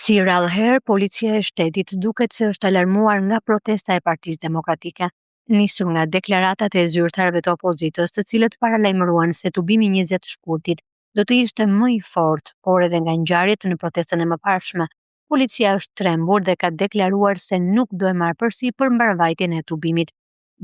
Si rrallëherë, policia e shtetit duket se është alarmuar nga protesta e Partisë Demokratike, nisur nga deklaratat e zyrtarëve të opozitës, të cilët paralajmëruan se tubimi 20 shkurtit do të ishte më i fortë, por edhe nga ngjarjet në protestën e mëparshme. Policia është trembur dhe ka deklaruar se nuk do e marrë përsipër mbarvajtjen e tubimit.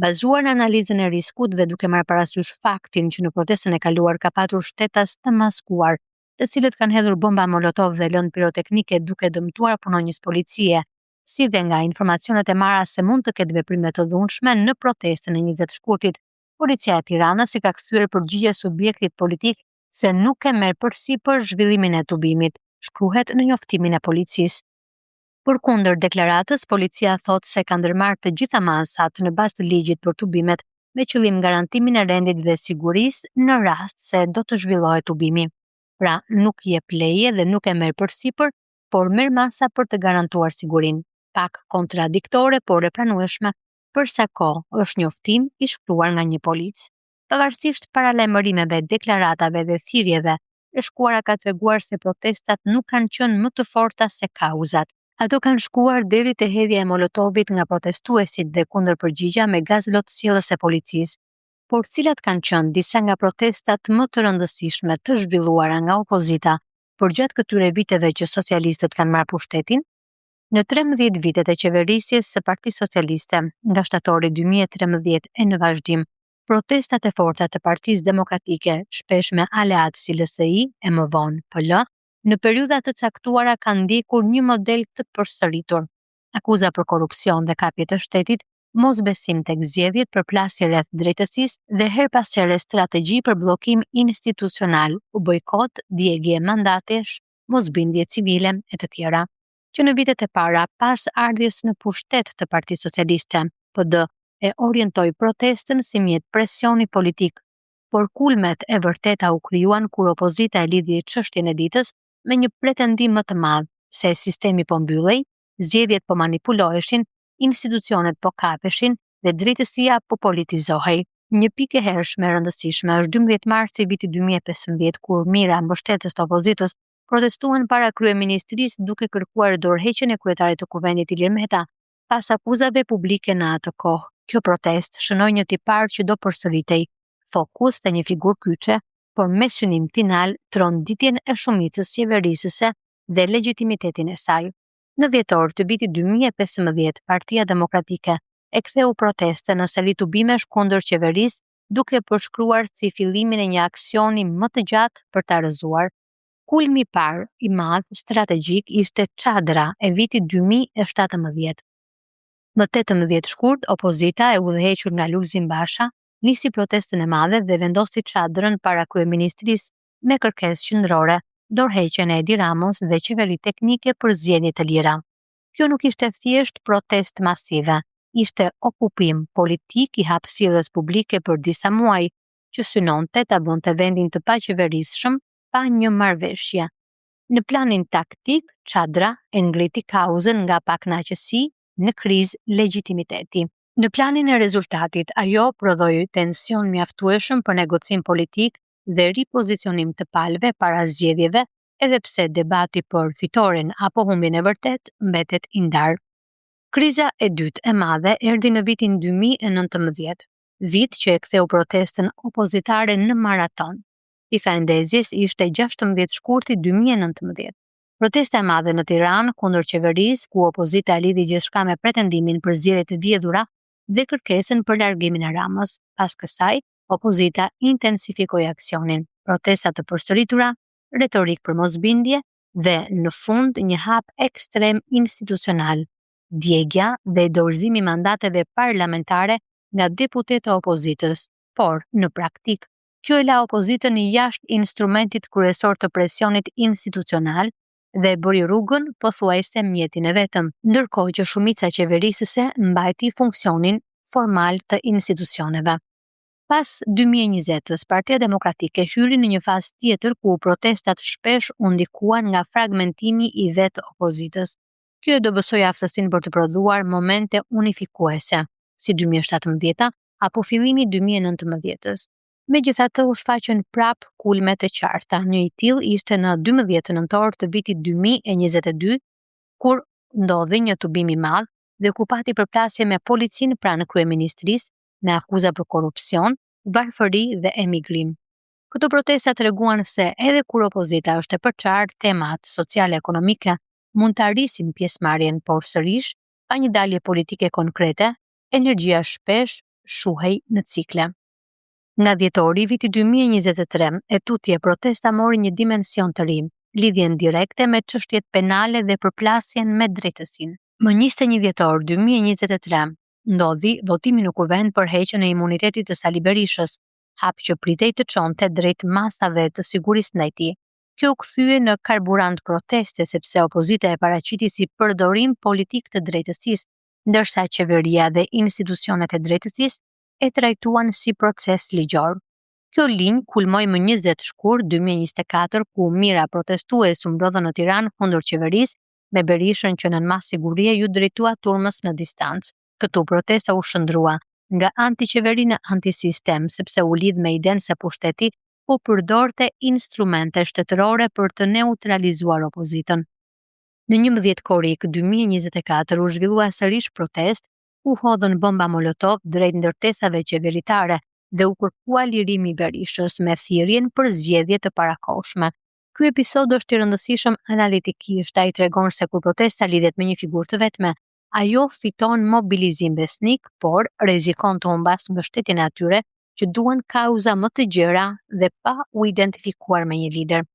Bazuar në analizën e riskut dhe duke marrë parasysh faktin që në protestën e kaluar ka patur shtetas të maskuar, të cilët kanë hedhur bomba molotov dhe lëndë piroteknike duke dëmtuar punonjës policie, si dhe nga informacionet e marra se mund të ketë veprime të dhunshme në protestën e 20 shkurtit. Policia e Tiranës i ka kthyer përgjigje subjektit politik se nuk e merr përsipër zhvillimin e tubimit, shkruhet në njoftimin e policisë. Përkundër deklaratës, policia thotë se ka ndërmarrë të gjitha masat në bazë të ligjit për tubimet me qëllim garantimin e rendit dhe sigurisë në rast se do të zhvillohet tubimi. Pra, nuk jep leje dhe nuk e merr përsipër, por merr masa për të garantuar sigurinë. Pak kontradiktore, por e pranueshme, për sa kohë është njoftim i shkruar nga një polic. Pavarësisht paralajmërimeve, deklaratave dhe thirrjeve, e shkuara ka treguar se protestat nuk kanë qenë më të forta se kauzat. Ato kanë shkuar deri te hedhja e molotovit nga protestuesit dhe kundër përgjigja me gaz lotësjellës e policisë. Por cilat kanë qenë disa nga protestat më të rëndësishme të zhvilluara nga opozita përgjatë këtyre viteve që socialistët kanë marrë pushtetin? Në 13 vitet e qeverisjes së Partisë Socialiste, nga shtatori 2013 e në vazhdim, protestat e forta të Partisë Demokratike, shpesh me aleat si LSI e më vonë PL, në periudha të caktuara kanë ndjekur një model të përsëritur. Akuza për korrupsion dhe kapje të shtetit, mosbesim tek zgjedhjet, përplasje rreth drejtësisë dhe her pas here strategji për bllokim institucional, bojkot, djegje mandatesh, mosbindje civile e të tjera. Që në vitet e para, pas ardhjes në pushtet të Partisë Socialiste, PD e orientoi protestën si mjet presioni politik, por kulmet e vërteta u krijuan kur opozita e lidhi çështjen e ditës me një pretendim më të madh, se sistemi po mbyllej, zgjedhjet po manipuloheshin, institucionet po kapeshin dhe drejtësia po politizohej. Një pikë e hershme e rëndësishme është 12 marsi vitit 2015, kur mira mbështetës të opozitës protestuan para kryeministrisë duke kërkuar dorëheqjen e kryetarit të kuvendit Ilir Meta, pas akuzave publike në atë kohë. Kjo protestë shënoi një tipar që do përsëritej, fokus te një figurë kyçe, por me synim final tronditjen e shumicës qeverisëse dhe legitimitetin e saj. Në dhjetor të vitit 2015, Partia Demokratike e ktheu protestën në sali tubimesh kundër qeverisë, duke përshkruar si fillimin e një aksioni më të gjatë për ta rrëzuar. Kulmi i parë i madh strategjik ishte çadra e vitit 2017. Më 18 shkurt, opozita e udhëhequr nga Lulzim Basha nisi protestën e madhe dhe vendosi çadrën para kryeministrisë me kërkesë qendrore, dorëheqjen e Edi Ramos dhe qeveri teknike për zgjedhje të lira. Kjo nuk ishte thjesht protestë masive, ishte okupim politik i hapësirës publike për disa muaj, që synonte ta bënte vendin të paqeverisshëm pa një marrëveshje. Në planin taktik, çadra e ngriti kauzën nga pakënaqësi në krizë legitimiteti. Në planin e rezultatit, ajo prodhoi tension mjaftueshëm për negocim politik dhe ripozicionim të palëve para zgjedhjeve, edhe pse debati për fitoren apo humbjen e vërtet mbetet i ndarë. Kriza e dytë e madhe erdhi në vitin 2019, vit që e ktheu protestën opozitare në maraton. Pika e ndezjes ishte 16 shkurti 2019. Protesta e madhe në Tiranë kundër qeverisë, ku opozita lidhi gjithçka me pretendimin për zgjedhje të vjedhura dhe kërkesën për largimin e Ramës. Pas kësaj, opozita intensifikoi aksionin, protesta të përsëritura, retorik për mosbindje dhe në fund një hap ekstrem institucional, djegja dhe dorëzimi mandateve parlamentare nga deputetë të opozitës. Por, në praktik, kjo e la opozitën jashtë instrumentit kryesor të presionit institucional dhe bëri rrugën pothuajse mjetin e vetëm, ndërkohë që shumica qeverisëse mbajti funksionin formal të institucioneve. Pas 2020-s, Partia Demokratike hyri në një fazë tjetër ku protestat shpesh u ndikuan nga fragmentimi i vet opozitës. Kjo e dobësoi aftësinë për të prodhuar momente unifikuese, si 2017 apo fillimi i 2019-s. Megjithatë, u shfaqën prap kulme të qarta. Një i tillë ishte në 12 nëntor të vitit 2022, kur ndodhi një tubim i madh dhe ku pati përplasje me policinë pranë kryeministrisë me akuza për korrupsion, varfëri dhe emigrim. Këto protesta treguan se edhe kur opozita është e përçartë, temat sociale-ekonomike mund të arrisin pjesëmarrjen, por sërish, pa një dalje politike konkrete, energjia shpesh shuhej në cikle. Nga dhjetori i vitit 2023, e tutje protesta mori një dimension të ri, lidhjen direkte me çështjet penale dhe përplasjen me drejtësinë. Më 21 dhjetor 2023 ndodhi votimi në kuvend për heqjen e imunitetit të Sali Berishës, hap që pritej të çonte drejt masave të sigurisë ndaj tij. Kjo u kthye në karburant proteste sepse opozita e paraqiti si përdorim politik të drejtësisë, ndërsa qeveria dhe institucionet e drejtësisë e trajtuan si proces ligjor. Kjo linjë kulmoi më 20 shkurt 2024 ku mira protestues u mbrodhën në Tiranë kundër qeverisë, me Berishën që nën mas sigurie ju drejtua turmës në distancë. Këtu protesta u shndrua nga antiqeveri në antisistem, sepse u lidh me idenë se pushteti po përdorte instrumente shtetërore për të neutralizuar opozitën. Në 11 korrik 2024 u zhvillua sërish protestë, u hodhën bomba molotov drejt ndërtesave qeveritare dhe u kërkua lirimi i Berishës me thirrjen për zgjedhje të parakohshme. Ky episod është i rëndësishëm analitikisht, ai tregon se kur protesta lidhet me një figurë të vetme, ajo fiton mobilizim besnik, por rrezikon të humbas mbështetjen e atyre që duan kauza më të gjera dhe pa u identifikuar me një lider.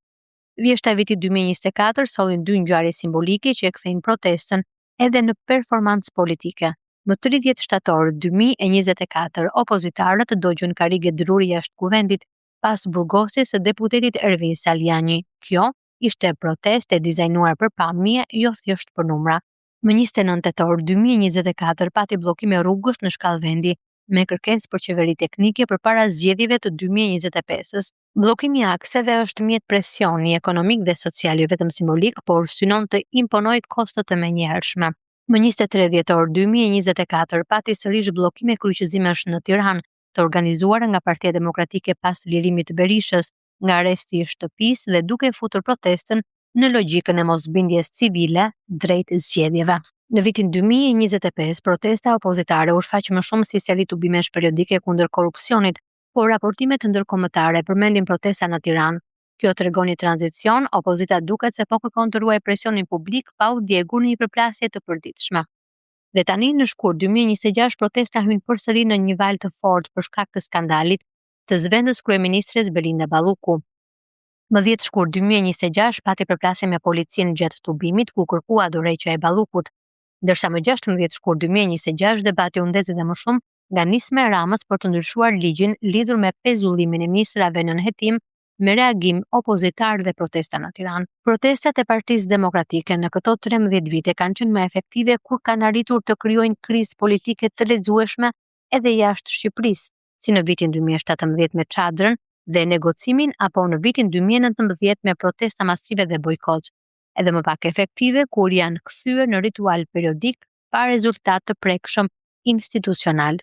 Vjeshta e vitit 2024 solli 2 ngjarje simbolike që e kthejnë protestën edhe në performancë politike. Më 30 shtator 2024, opozitarët dogjën karrige druri jashtë kuvendit pas burgosjes së deputetit Ervin Saliani. Kjo ishte protestë e dizajnuar për pamje, jo thjesht për numra. Më 29 tetor 2024 pati bllokim e rrugësh në shkallë vendi, me kërkesë për qeveri teknike përpara zgjedhjeve të 2025-s. Bllokimi i akseve është mjet presioni ekonomik dhe social, jo vetëm simbolik, por synon të imponojë kosto të menjëhershme. Më 23 dhjetor 2024 pati sërish bllokime kryqëzimesh në Tiranë, të organizuara nga Partia Demokratike pas lirimit të Berishës nga arresti i shtëpisë dhe duke futur protestën në logjikën e mosbindjes civile drejt zgjedhjeve. Në vitin 2025, protesta opozitare u shfaq më shumë si seri tubimesh periodike kundër korrupsionit, por raportimet ndërkombëtare përmendin protesta në Tiranë. Kjo tregon një tranzicion, opozita duket se po kërkon të ruajë presionin publik pa u djegur në një përplasje të përditshme. Dhe tani në shkurt 2026 protesta hyn përsëri në një val të fortë për shkak të skandalit të zvedës kryeministres Belinda Balluku. Më 10 shkurt 2026 pati përplasje me policinë gjatë tubimit ku kërkua dorëheqja e Ballukut, ndërsa më 16 shkurt 2026 debati u ndez edhe më shumë nga nisma e Ramës për të ndryshuar ligjin lidhur me pezullimin e ministrave nën hetim, me reagim opozitar dhe protesta në Tiranë. Protestat e Partisë Demokratike në këto 13 vite kanë qenë më efektive kur kanë arritur të krijojnë krizë politike të lexueshme edhe jashtë Shqipërisë, si në vitin 2017 me çadrën dhe negocimin apo në vitin 2019 me protesta masive dhe bojkot. Edhe më pak efektive kur janë kthyer në ritual periodik pa rezultat të prekshëm institucional.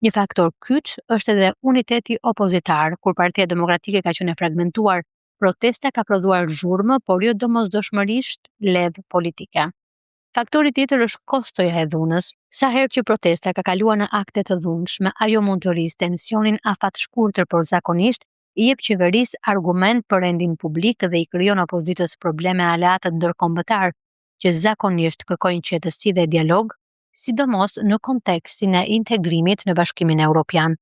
Një faktor kyç është edhe uniteti opozitar, kur Partia Demokratike ka qenë fragmentuar, protesta ka prodhuar zhurmë, por jo domosdoshmërisht levë politike. Faktori tjetër është kostoja e dhunës. Sa herë që protesta ka kaluar në akte të dhunshme, ajo mund të rrisë tensionin afat shkurtër, por zakonisht i jep qeverisë argument për rendin publik dhe i krijon opozitës probleme aleatët ndërkombëtar, që zakonisht kërkojnë qetësi dhe dialog, sidomos në kontekstin e integrimit në Bashkimin Evropian.